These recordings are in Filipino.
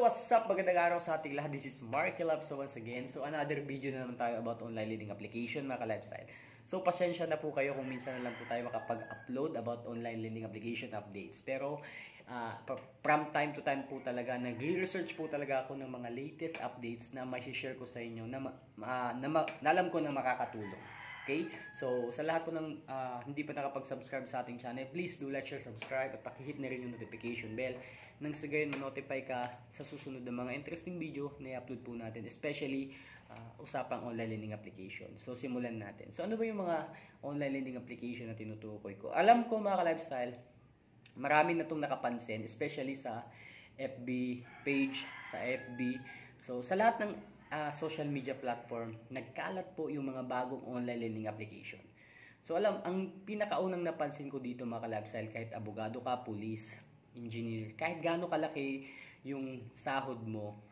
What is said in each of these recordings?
what's up? Magandang araw sa ating lahat. This is Marky Love. So once again, another video na naman tayo about online learning application, mga ka-lifestyle. So pasensya na po kayo kung minsan na lang po tayo makapag-upload about online learning application updates. Pero from time to time po talaga, nag-research po talaga ako ng mga latest updates na may share ko sa inyo na alam ko na makakatulong. Okay? So, sa lahat po ng hindi pa nakapag-subscribe sa ating channel, please do like, share, subscribe at pakihit na rin yung notification bell nang sa gayon ma-notify ka sa susunod na mga interesting video na i-upload po natin, especially usapang online learning application. So, simulan natin. So, ano ba yung mga online learning application na tinutukoy ko? Alam ko mga ka-lifestyle, marami na itong nakapansin, especially sa FB page, sa FB. So, sa lahat ng social media platform, nagkalat po yung mga bagong online learning application. So ang pinakaunang napansin ko dito mga ka-lifestyle, kahit abogado ka, police, engineer, kahit gaano kalaki yung sahod mo,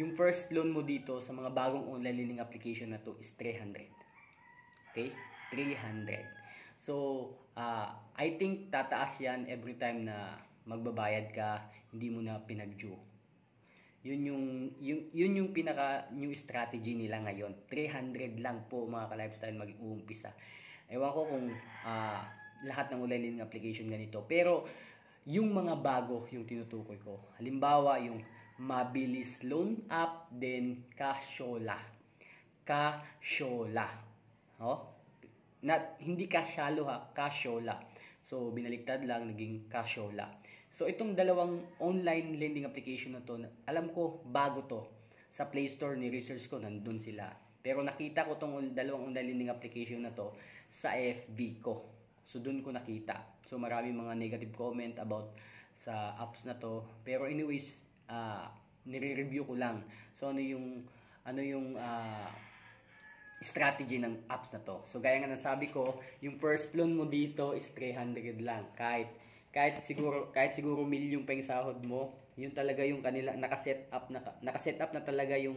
yung first loan mo dito sa mga bagong online learning application na to is 300. Okay? 300. So, I think tataas yan every time na magbabayad ka, hindi mo na pinag-due. Yun yung pinaka new strategy nila ngayon. 300 lang po mga ka-lifestyle mag-uumpisa. Ewan ko kung lahat ng online learning application ganito. Pero yung mga bago yung tinutukoy ko. Halimbawa yung Mabilis Loan App, then Casyola. Oh? Hindi Casyalo ha, Casyola. So binaliktad lang, naging Casyola. So itong dalawang online lending application na to, alam ko bago to. Sa Play Store ni research ko, nandun sila. Pero nakita ko tong dalawang online lending application na to sa FB ko. So dun ko nakita. So marami mga negative comment about sa apps na to. Pero anyways, nire-review ko lang. So ano yung strategy ng apps na to. So gaya nga ng sabi ko, yung first loan mo dito is 300 lang. Kahit siguro milyong pa yung sahod mo, yun talaga yung kanila naka-set up na talaga yung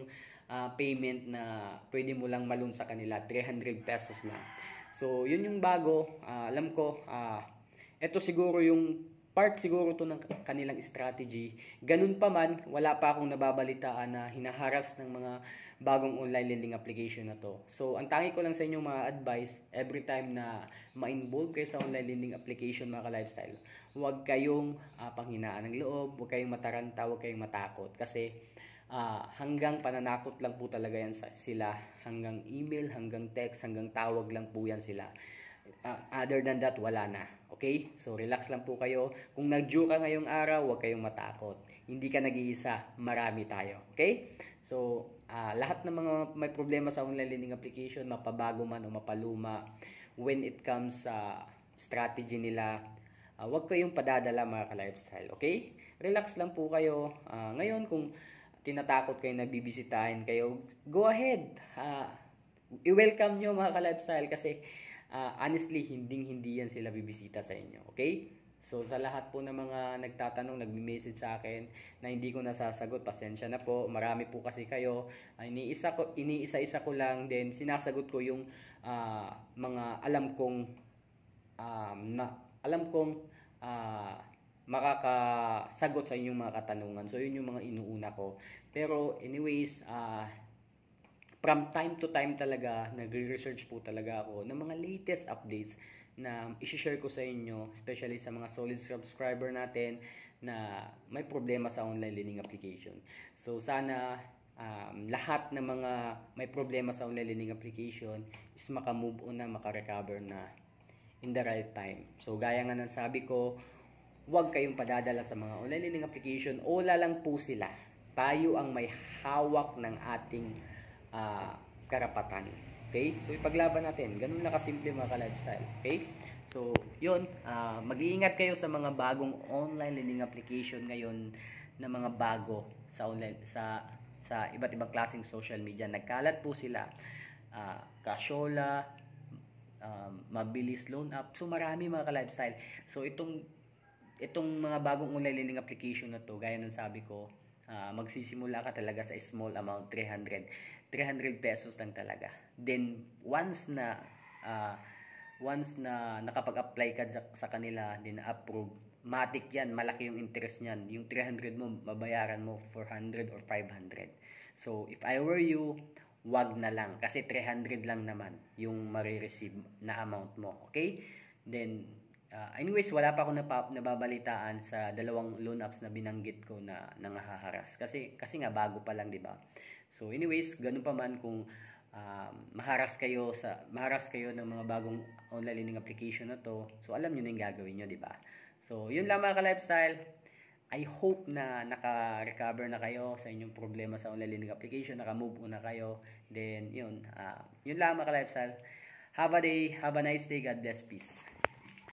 payment na pwede mo lang malun sa kanila, 300 pesos lang. So yun yung bago. Alam ko ito siguro yung part siguro to ng kanilang strategy. Ganun pa man, wala pa akong nababalitaan na hinaharas ng mga bagong online lending application na to. So, ang tangi ko lang sa inyo mga advice, every time na ma-involve kayo sa online lending application mga ka-lifestyle, huwag kayong panghinaan ng loob, huwag kayong mataranta, huwag kayong matakot. Kasi hanggang pananakot lang po talaga yan sila. Hanggang email, hanggang text, hanggang tawag lang po yan sila. Other than that, wala na. Okay? So, relax lang po kayo. Kung nag-due ka ngayong araw, huwag kayong matakot. Hindi ka nag-iisa, marami tayo. Okay? So, lahat ng mga may problema sa online lending application, mapabago man o mapaluma, when it comes sa strategy nila, huwag kayong padadala mga ka-lifestyle. Okay? Relax lang po kayo. Ngayon, kung tinatakot kayo na bibisitahin kayo, go ahead. I-welcome nyo mga ka-lifestyle kasi honestly, hindi yan sila bibisita sa inyo. Okay? So, sa lahat po ng mga nagtatanong, nagme-message sa akin na hindi ko nasasagot, pasensya na po. Marami po kasi kayo. Iniisa-isa ko lang, then sinasagot ko yung mga alam kong makakasagot sa inyong mga katanungan. So, yun yung mga inuuna ko. Pero anyways, from time to time talaga, nagre-research po talaga ako ng mga latest updates na i-share ko sa inyo, especially sa mga solid subscriber natin na may problema sa online learning application. So sana lahat ng mga may problema sa online learning application is maka-move on na, maka-recover na in the right time. So gaya nga ng sabi ko, huwag kayong padadala sa mga online learning application, wala lang po sila. Tayo ang may hawak ng ating karapatan. Okay? So, ipaglaban natin. Ganun na kasimple mga ka-lifestyle. Okay? So, yun. Mag-iingat kayo sa mga bagong online learning application ngayon na mga bago sa online, sa iba't ibang klaseng social media. Nagkalat po sila. Casyola, Mabilis Loan App. So, marami mga ka-lifestyle. So, itong mga bagong online learning application na to, gaya ng sabi ko, magsisimula ka talaga sa small amount, 300 pesos lang talaga. Then once na nakapag-apply ka sa kanila, then approve, matik yan, malaki yung interest niyan. Yung 300 mo, mabayaran mo 400 or 500. So, if I were you, wag na lang. Kasi 300 lang naman yung marireceive na amount mo. Okay? Then, anyways, wala pa ako nababalitaan sa dalawang loan apps na binanggit ko na nangahaharas. Kasi nga, bago pa lang, di ba? So, anyways, ganun pa man kung maharas kayo ng mga bagong online lending application na to. So, alam nyo na yung gagawin nyo, di ba? So, yun lang mga ka-lifestyle. I hope na naka-recover na kayo sa inyong problema sa online lending application, naka-move on na kayo. Then, yun lang mga ka-lifestyle. Have a nice day. God bless. Peace.